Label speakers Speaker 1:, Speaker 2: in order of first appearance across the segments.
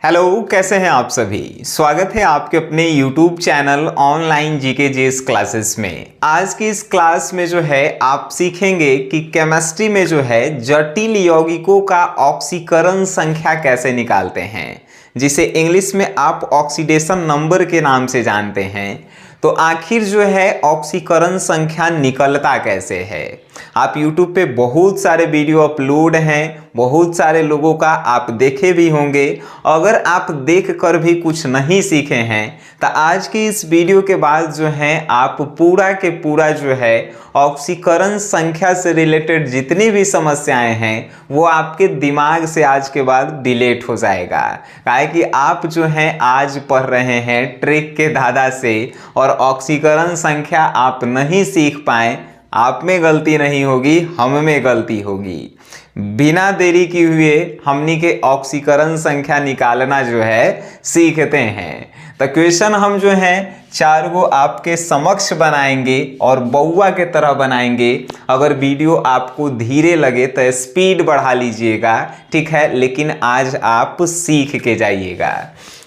Speaker 1: Hello, कैसे हैं आप सभी। स्वागत है आपके अपने YouTube channel online GK GS classes में। आज की इस क्लास में जो है आप सीखेंगे कि केमिस्ट्री में जो है जटिल यौगिकों का ऑक्सीकरण संख्या कैसे निकालते हैं, जिसे इंग्लिश में आप ऑक्सीडेशन नंबर के नाम से जानते हैं। तो आखिर जो है ऑक्सीकरण संख्या निकलता कैसे है। आप YouTube पे बहुत सारे वीडियो अपलोड हैं, बहुत सारे लोगों का आप देखे भी होंगे। अगर आप देख कर भी कुछ नहीं सीखे हैं तो आज की इस वीडियो के बाद जो है आप पूरा के पूरा जो है ऑक्सीकरण संख्या से रिलेटेड जितनी भी समस्याएं हैं वो आपके दिमाग से आज के बाद डिलीट हो जाएगा। काहे कि आप जो हैं आज पढ़ रहे हैं ट्रिक के धागा से और ऑक्सीकरण संख्या आप नहीं सीख पाए। आप में गलती नहीं होगी, हम में गलती होगी। बिना देरी किए हुए हमनी के ऑक्सीकरण संख्या निकालना जो है सीखते हैं। तो क्वेश्चन हम जो है 4 गो आपके समक्ष बनाएंगे और बउआ के तरह बनाएंगे। अगर वीडियो आपको धीरे लगे तो स्पीड बढ़ा लीजिएगा, ठीक है, लेकिन आज आप सीख के जाइएगा।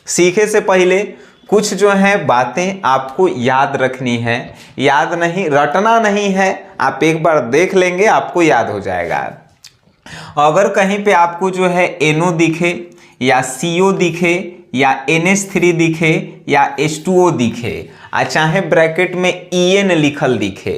Speaker 1: सीखे से पहले कुछ जो है बातें आपको याद रखनी है, याद नहीं रटना नहीं है। आप एक बार देख लेंगे आपको याद हो जाएगा। अगर कहीं पे आपको जो है NO दिखे या CO दिखे या NH3 दिखे या H2O दिखे और चाहे ब्रैकेट में EN लिखल दिखे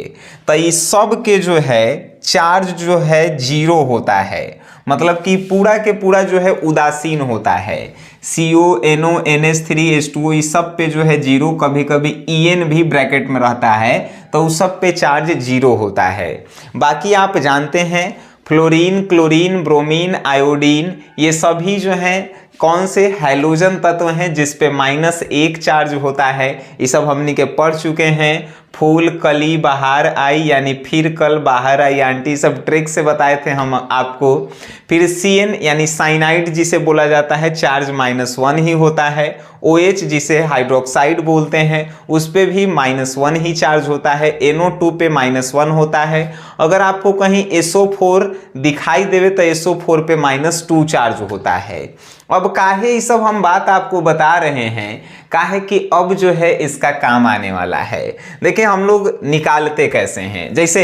Speaker 1: तो इस सब के जो है चार्ज जो है 0 होता है। मतलब कि पूरा के पूरा जो है उदासीन होता है। CO, NO, NH3, H2O इस सब पे जो है 0, कभी कभी EN भी ब्रैकेट में रहता है तो उस सब पे चार्ज 0 होता है। बाकी आप जानते हैं फ्लोरीन, क्लोरीन, ब्रोमीन, आयोडीन ये सभी जो हैं कौन से हैलोजन तत्व हैं जिस पे -1 चार्ज होता है। ये सब हमनी के पढ़ चुके हैं। फूल कली बाहर आई यानी फिर कल बाहर आई आंटी, सब ट्रिक से बताए थे हम आपको। फिर CN यानी साइनाइड जिसे बोला जाता है चार्ज -1 ही होता है। OH जिसे हाइड्रोक्साइड बोलते हैं उस पे भी -1 ही चार्ज होता है। NO2 पे -1 होता है। अगर आपको कहीं SO4 दिखाई देवे तो SO4 पे -2 चार्ज होता है। अब काहे ये सब हम बात आपको बता रहे हैं, काहे कि अब जो है इसका काम आने वाला है। देखिए हम लोग निकालते कैसे हैं। जैसे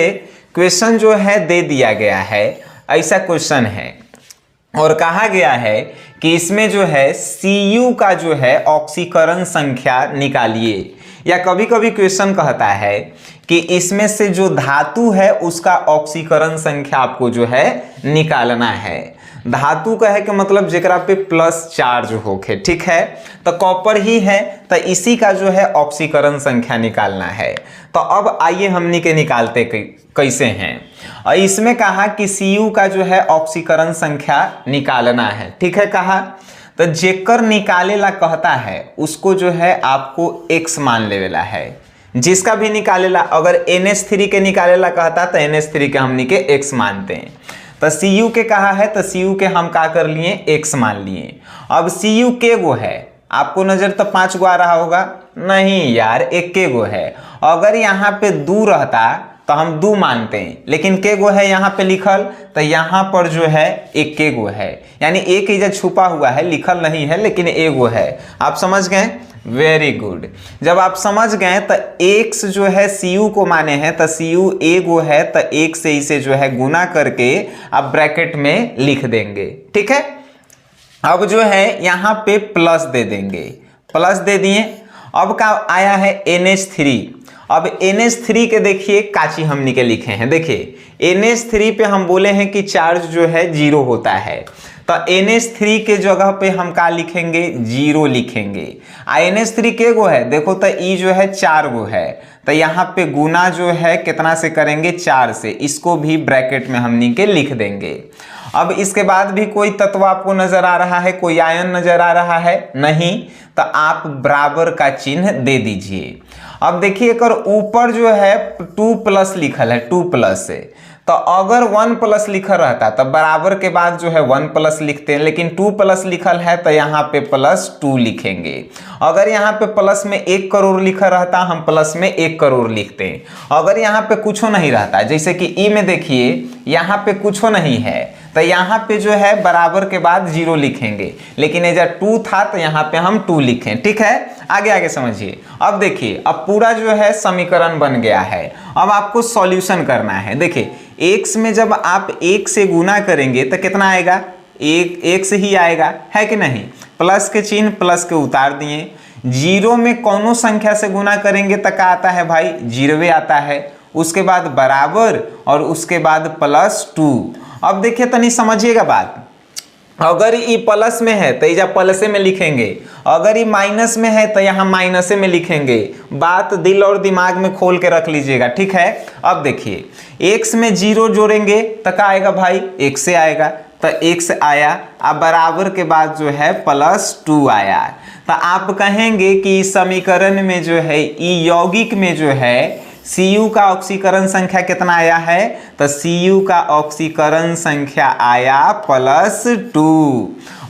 Speaker 1: क्वेश्चन जो है दे दिया गया है, ऐसा क्वेश्चन है और कहा गया है कि इसमें जो है Cu का जो है ऑक्सीकरण संख्या निकालिए। या कभी कभी क्वेश्चन कहता है कि इसमें से जो धातु है उसका ऑक्सीकरण संख्या आपको जो है निकालना है। धातु का है कि मतलब जेकरा पे प्लस चार्ज होके, ठीक है, तो कॉपर ही है तो इसी का जो है ऑक्सीकरण संख्या निकालना है। तो अब आइए हमनी के निकालते कैसे हैं। और इसमें कहा कि Cu का जो है ऑक्सीकरण संख्या निकालना है, ठीक है। कहा तो जेकर निकाले ला कहता है उसको जो है आपको x मान लेवेला है। जिसका भी निकाले ला, अगर NH3 के निकाले ला कहता तो NH3 के हमनी के x मानते हैं। तो Cu के कहा है तो Cu के हम का कर लिए x मान लिए। अब Cu के गो है, आपको नजर तो 5 गो आ रहा होगा, नहीं यार एक के गो है। अगर यहाँ पे 2 रहता तो हम 2 मानते हैं, लेकिन के गो है यहाँ पे लिखल तो यहाँ पर जो है एक के गो है, यानी एक इधर छुपा हुआ है, लिखल नहीं है लेकिन एगो है। आप समझ गए, वेरी गुड। जब आप समझ गए तो x जो है Cu को माने हैं तो Cu एगो है तो 1 से इसे जो है गुना करके आप ब्रैकेट में लिख देंगे, ठीक है। अब जो है यहाँ पे प्लस दे देंगे, प्लस दे दिए। अब का आया है NH3। अब NH3 के देखिए काची हमनी के लिखे हैं। देखिए NH3 पे हम बोले हैं कि चार्ज जो है 0 होता है तो NH3 के जगह पे हम क्या लिखेंगे, 0 लिखेंगे। NH3 के गो है, देखो तो ई जो है 4 गो है तो यहाँ पे गुना जो है कितना से करेंगे, 4 से। इसको भी ब्रैकेट में हमनी के लिख देंगे। अब इसके बाद भी कोई तत्व आपको नजर आ रहा है, कोई आयन नजर आ रहा है, नहीं, तो आप बराबर का चिन्ह दे दीजिए। अब देखिए कर ऊपर जो है 2+ लिखल है, 2+ से, तो अगर 1+ लिखा रहता तो बराबर के बाद जो है 1+ लिखते हैं, लेकिन 2+ लिखल है तो यहाँ पे +2 लिखेंगे। अगर यहाँ पे प्लस में 1 करोड़ लिखा रहता हम प्लस में 1 करोड़ लिखते हैं। अगर यहाँ पे कुछ नहीं रहता, जैसे कि ई में देखिए यहाँ पे कुछ नहीं है तो यहाँ पे जो है बराबर के बाद 0 लिखेंगे, लेकिन एजा 2 था तो यहाँ पे हम 2 लिखें। ठीक है, आगे आगे समझिए। अब देखिए, अब पूरा जो है समीकरण बन गया है। अब आपको सॉल्यूशन करना है। देखिए x में जब आप 1 से गुना करेंगे तो कितना आएगा, एक से ही आएगा, है कि नहीं। प्लस के चिन्ह प्लस के उतार दिए। 0 में कौनों संख्या से गुना करेंगे तो क्या आता है भाई, 0 आता है। उसके बाद बराबर और उसके बाद +2। अब देखिए तनी समझिएगा बात, अगर ये प्लस में है तो इजा प्लसे में लिखेंगे, अगर ये माइनस में है तो यहाँ माइनसे में लिखेंगे। बात दिल और दिमाग में खोल के रख लीजिएगा, ठीक है। अब देखिए x में 0 जोड़ेंगे तो क्या आएगा भाई, x से आएगा, तो x आया। अब बराबर के बाद जो है +2 आया। तो आप कहेंगे कि समीकरण में जो है यौगिक में जो है Cu का ऑक्सीकरण संख्या कितना आया है, तो Cu का ऑक्सीकरण संख्या आया +2।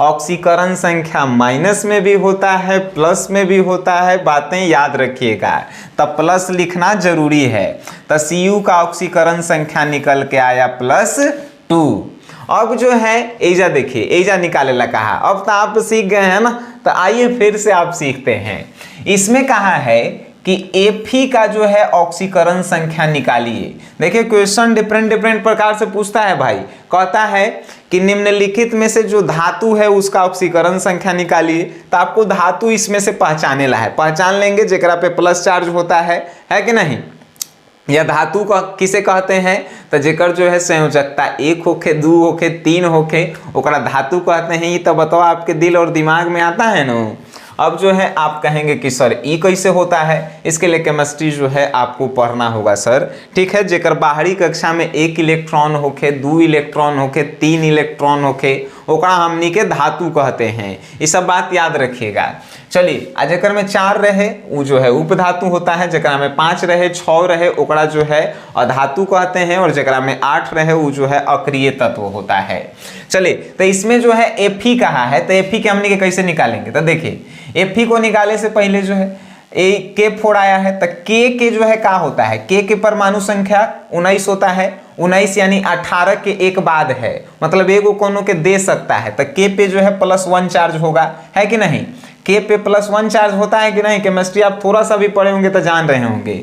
Speaker 1: ऑक्सीकरण संख्या माइनस में भी होता है, प्लस में भी होता है, बातें याद रखिएगा। तब प्लस लिखना जरूरी है। तो Cu का ऑक्सीकरण संख्या निकल के आया +2। अब जो है एजा देखिए, एजा निकाले ला कहा। अब तो आप सीख गए हैं ना, तो आइए फिर से आप सीखते हैं। इसमें कहा है कि Fe का जो है ऑक्सीकरण संख्या निकालिए। देखिए क्वेश्चन डिफरेंट प्रकार से पूछता है भाई। कहता है कि निम्नलिखित में से जो धातु है उसका ऑक्सीकरण संख्या निकालिए। तो आपको धातु इसमें से पहचाने ला है, पहचान लेंगे जेकरा पे प्लस चार्ज होता है कि नहीं। यह धातु का किसे कहते हैं, तो जेकर जो है संयोजकता 1 होके, 2 होके, 3 होके, ओकरा धातु कहते हैं। ये तो बताओ आपके दिल और दिमाग में आता है ना। अब जो है आप कहेंगे कि सर ई कैसे होता है, इसके लिए केमिस्ट्री जो है आपको पढ़ना होगा सर, ठीक है। जेकर बाहरी कक्षा में 1 इलेक्ट्रॉन होके, 2 इलेक्ट्रॉन होके, 3 इलेक्ट्रॉन होके, ओकरा हमनी के धातु कहते हैं। ये सब बात याद रखिएगा। चलिए, आ जेकर में 4 रहे वो जो है उपधातु होता है, जेकरा में 5 रहे, 6 रहे, ओकरा जो है अधातु कहते हैं, और जेकरा में 8 रहे वो जो है अक्रिय तत्व होता है। चलिए, तो इसमें जो है Fe कहा है, तो Fe के हमने के कैसे निकालेंगे, तो देखिए Fe को निकाले से पहले जो है K4 आया है, तो K के जो है क्या होता है, K के परमाणु संख्या 19 होता है। 19 यानी 18 के एक बाद है, मतलब एगो कोनो के दे सकता है। तो K पे जो है +1 चार्ज होगा, है कि नहीं। K पे +1 चार्ज होता है कि नहीं, केमिस्ट्री आप थोड़ा सा भी पढ़े होंगे तो जान रहे होंगे।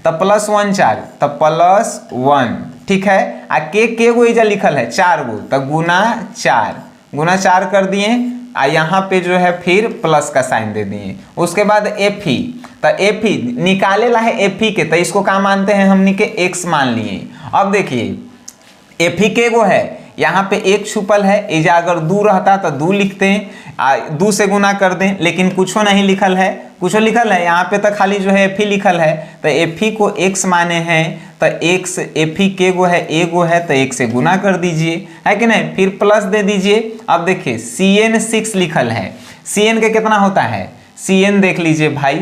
Speaker 1: तो +1 चार्ज, तो +1, ठीक है। आ K गो इजा लिखल है 4 गो, तो गुना 4 कर दिए। आ यहाँ पे जो है फिर प्लस का साइन दे दिए। उसके बाद Fe, तो Fe निकाले ला है Fe के, तो इसको क्या मानते हैं हमनी के x मान लिए। अब देखिए Fe के गो है, यहाँ पे 1 छुपल है, इजा अगर 2 रहता तो 2 लिखते हैं, 2 से गुना कर दें, लेकिन कुछो नहीं लिखल है, कुछो लिखल है यहाँ पे तो खाली जो है Fe लिखल है। तो Fe को x माने हैं, तो x Fe के गो है, a गो है, तो 1 से गुना कर दीजिए, है कि नहीं। फिर प्लस दे दीजिए। अब देखिए Cn6 लिखल है, Cn के कितना होता है, Cn देख लीजिए भाई,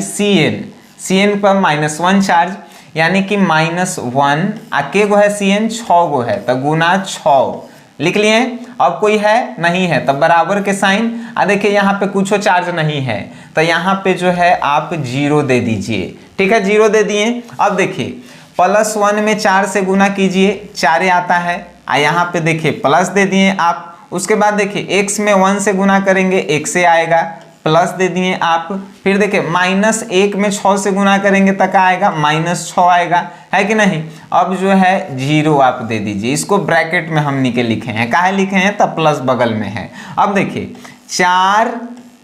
Speaker 1: Cn पर -1 चार्ज, यानी कि -1। आ के गो है Cn 6 गो है, तो गुना 6 लिख लिए। अब कोई है नहीं है, तब बराबर के साइन। आ देखिए यहाँ पे कुछ चार्ज नहीं है, तो यहाँ पे जो है आप 0 दे दीजिए, ठीक है। 0 दे दिए। अब देखिए +1 में 4 से गुना कीजिए, 4 आता है। आ यहाँ पे देखिए प्लस दे दिए आप। उसके बाद देखिए x में 1 से गुना करेंगे, 1 से आएगा, प्लस दे दिए आप। फिर देखिए -1 में 6 से गुना करेंगे तक आएगा, -6 आएगा, है कि नहीं। अब जो है 0 आप दे दीजिए। इसको ब्रैकेट में हमनी के लिखे हैं, काहे लिखे हैं, तब प्लस बगल में है। अब देखिए 4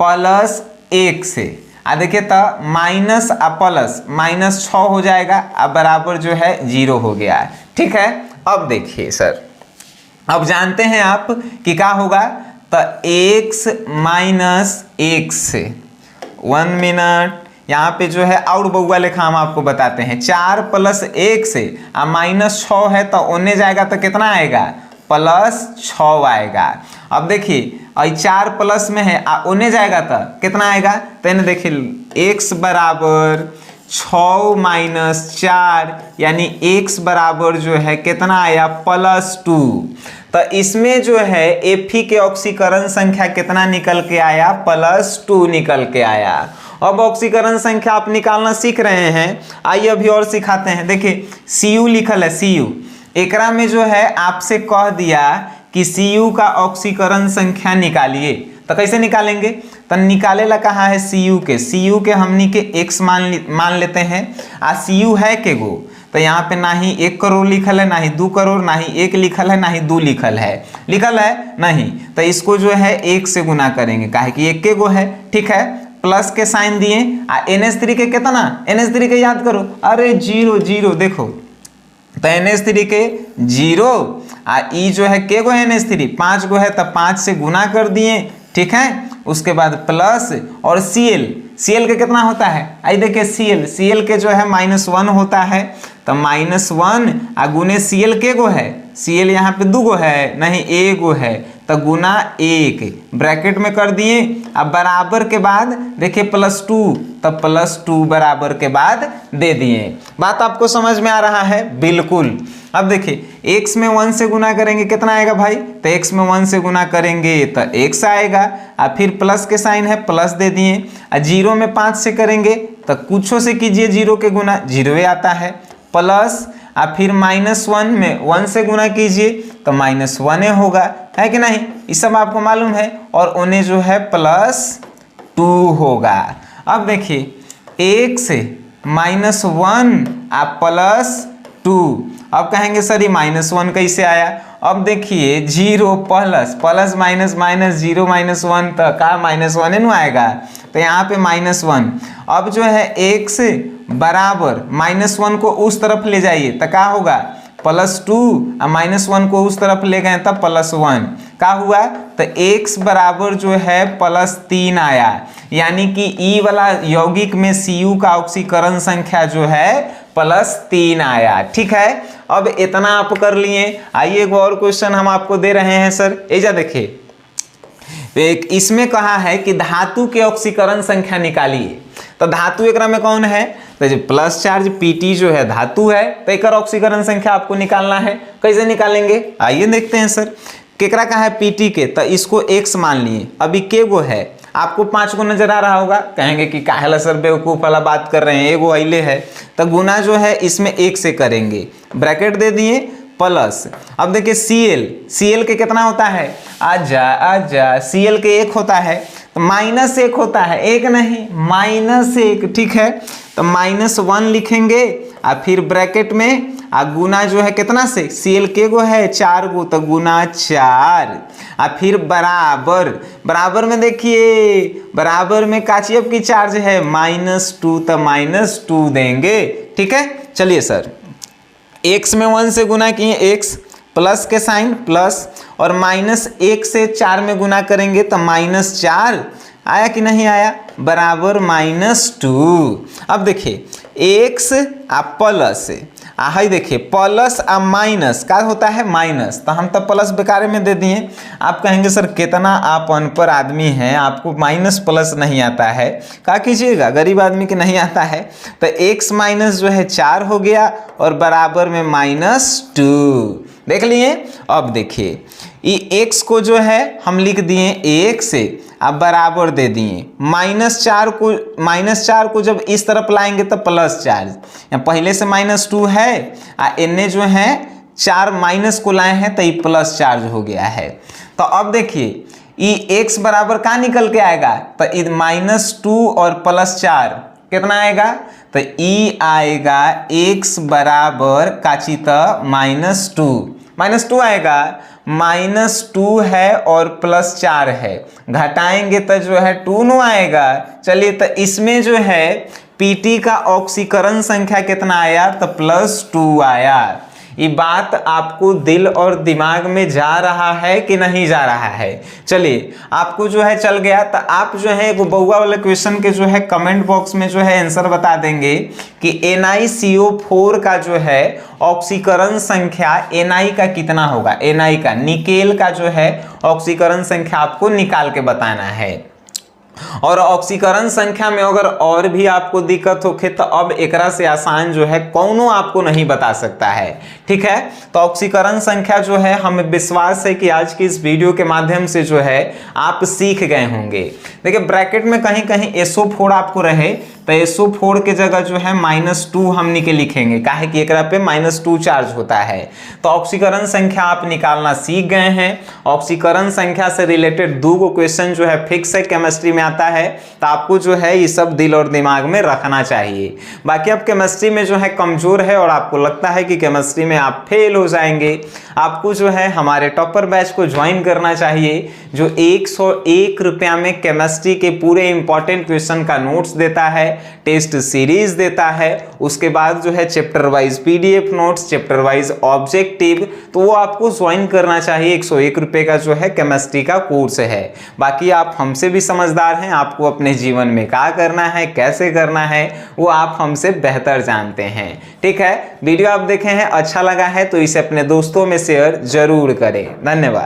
Speaker 1: + 1 से आ देखिए तो माइनस आ प्लस, -6 हो जाएगा, अब बराबर जो है 0 हो गया है, ठीक है। अब देखिए सर, अब जानते हैं आप कि क्या होगा, तो x - 1 से 1 मिनट यहाँ पे जो है और बउआ लेखा हम आपको बताते हैं। 4 + 1 से आ -6 है, तो ओने जाएगा तो कितना आएगा, +6 आएगा। अब देखिए 4 प्लस में है, ओने जाएगा तो कितना आएगा, तो इन्हें देखिए x बराबर 6 - 4, यानी x बराबर जो है कितना आया, +2। तो इसमें जो है Fe के ऑक्सीकरण संख्या कितना निकल के आया, +2 निकल के आया। अब ऑक्सीकरण संख्या आप निकालना सीख रहे हैं, आइए अभी और सिखाते हैं। देखिए Cu लिखल है, Cu एकरा में जो है आपसे कह दिया कि Cu का ऑक्सीकरण संख्या निकालिए। तो कैसे निकालेंगे? तो निकाले ला कहा है Cu के हमनी के x मान लेते हैं। Cu है के गो, तो यहाँ पे ना ही 1 करोड़ लिखल है, ना ही 2 करोड़, ना ही 1 लिखल है, ना ही 2 लिखल है नहीं। तो इसको जो है 1 से गुना करेंगे, काहे कि 1 के गो है। ठीक है, प्लस के साइन दिए। NH3 के कितना, NH3 के याद करो, अरे 0 0 देखो, तो NH3 के 0 ई जो है के गो है NH3 5 गो है, तो 5 से गुना कर दिए। ठीक है, उसके बाद प्लस और Cl के कितना होता है, आई देखिए Cl के जो है -1 होता है, तो -1 गुने Cl के गो है, Cl यहाँ पे 2 गो है, नहीं 1 गो है, तो गुना 1 ब्रैकेट में कर दिए। अब बराबर के बाद देखिए +2, तब +2 बराबर के बाद दे दिए। बात आपको समझ में आ रहा है? बिल्कुल। अब देखिए x में 1 से गुना करेंगे कितना आएगा भाई, तो x में 1 से गुना करेंगे तो x आएगा, अब फिर प्लस के साइन है, प्लस दे दिए। 0 में 5 से करेंगे तो कुछो से कीजिए, 0 के गुना 0 आता है, प्लस अब फिर -1 में 1 से गुना कीजिए तो -1 होगा, है कि नहीं? ये सब आपको मालूम है। और उन्हें जो है +2 होगा। अब देखिए x से -1 आप +2, अब कहेंगे सर ये -1 कैसे आया? अब देखिए 0 प्लस माइनस 0 -1 तो का -1 न आएगा, तो यहाँ पे -1। अब जो है x बराबर -1 को उस तरफ ले जाइए तो क्या होगा, +2 और -1 को उस तरफ ले गए तब +1 का हुआ, तो x बराबर जो है +3 आया। यानी कि ई वाला यौगिक में Cu का ऑक्सीकरण संख्या जो है +3 आया। ठीक है, अब इतना आप कर लिए। आइए एक और क्वेश्चन हम आपको दे रहे हैं सर, ऐसा देखिए, इसमें कहा है कि धातु के ऑक्सीकरण संख्या निकालिए। तो धातु एकरा में कौन है, तो जो प्लस चार्ज Pt जो है धातु है, तो एक ऑक्सीकरण संख्या आपको निकालना है। कैसे निकालेंगे आइए देखते हैं सर। केकरा का है Pt के, तो इसको x मान लिए। अभी के गो है, आपको 5 को नजर आ रहा होगा, कहेंगे कि काहेला सर बेवकूफ वाला बात कर रहे हैं, एगो अइले है, तो गुना जो है इसमें 1 से करेंगे, ब्रैकेट दे दिए प्लस। अब देखिए Cl के कितना होता है, आजा Cl के 1 होता है, तो -1 होता है, 1 नहीं -1। ठीक है, तो -1 लिखेंगे और फिर ब्रैकेट में गुना जो है कितना से, Cl के गो है 4 गो, तो गुना 4 और फिर बराबर में देखिए, बराबर में काचियब की चार्ज है -2, तो -2 देंगे। ठीक है, चलिए सर, x में 1 से गुना किए x, प्लस के साइन प्लस, और -1 से 4 में गुना करेंगे तो -4 आया कि नहीं आया, बराबर -2। अब देखिए x आप प्लस हाई देखिए प्लस और माइनस का होता है माइनस, तो हम तो प्लस बेकार में दे दिए। आप कहेंगे सर कितना आप अनपढ़ आदमी हैं, आपको माइनस प्लस नहीं आता है, क्या कीजिएगा, गरीब आदमी के नहीं आता है। तो x माइनस जो है 4 हो गया और बराबर में -2 देख लिए। अब देखिए ये x को जो है हम लिख दिए x से, अब बराबर दे दिए -4 को जब इस तरफ लाएंगे तो +4, पहले से -2 है इन्हें जो है 4 माइनस को लाए हैं तो ये +4 हो गया है। तो अब देखिए ये x बराबर का निकल के आएगा, तो -2 और +4 कितना आएगा, तो ई आएगा x बराबर काची तो -2 आएगा, -2 है और +4 है, घटाएंगे तो जो है 2 नो आएगा। चलिए, तो इसमें जो है Pt का ऑक्सीकरण संख्या कितना आया, तो +2 आया। ये बात आपको दिल और दिमाग में जा रहा है कि नहीं जा रहा है? चलिए, आपको जो है चल गया, तो आप जो है वो बउआ वाले क्वेश्चन के जो है कमेंट बॉक्स में जो है आंसर बता देंगे कि NiCO4 का जो है ऑक्सीकरण संख्या Na का कितना होगा। Na का, निकेल का जो है ऑक्सीकरण संख्या आपको निकाल के बताना है। और ऑक्सीकरण संख्या में अगर और भी आपको दिक्कत होखे तो अब एकरा से आसान जो है कौनो आपको नहीं बता सकता है। ठीक है, तो ऑक्सीकरण संख्या जो है हमें विश्वास है कि आज की इस वीडियो के माध्यम से जो है आप सीख गए होंगे। देखिए ब्रैकेट में कहीं कहीं SO4 आपको रहे तो SO4 के जगह जो है -2 हमनी के लिखेंगे, काहे कि एकरा पे -2 चार्ज होता है। तो ऑक्सीकरण संख्या आप निकालना सीख गए हैं। ऑक्सीकरण संख्या से रिलेटेड 2 गो क्वेश्चन जो है फिक्स है केमिस्ट्री में आता है, तो आपको जो है ये सब दिल और दिमाग में रखना चाहिए। बाकी आप केमिस्ट्री में जो है कमजोर है और आपको लगता है कि केमिस्ट्री में आप फेल हो जाएंगे, आपको जो है हमारे टॉपर बैच को ज्वाइन करना चाहिए, जो 101 रुपया में केमिस्ट्री के पूरे इंपॉर्टेंट क्वेश्चन का नोट्स देता है, टेस्ट सीरीज देता है, उसके बाद जो है chapter wise PDF notes, chapter wise objective, तो वो आपको ज्वाइन करना चाहिए। 101 रुपये का जो है केमिस्ट्री का कोर्स है। बाकी आप हमसे भी समझदार हैं, आपको अपने जीवन में क्या करना है, कैसे करना है, वो आप हमसे बेहतर जानते हैं। ठीक है, वीडियो आप देखे हैं, अच्छा लगा है तो इसे अपने दोस्तों में शेयर जरूर करें। धन्यवाद।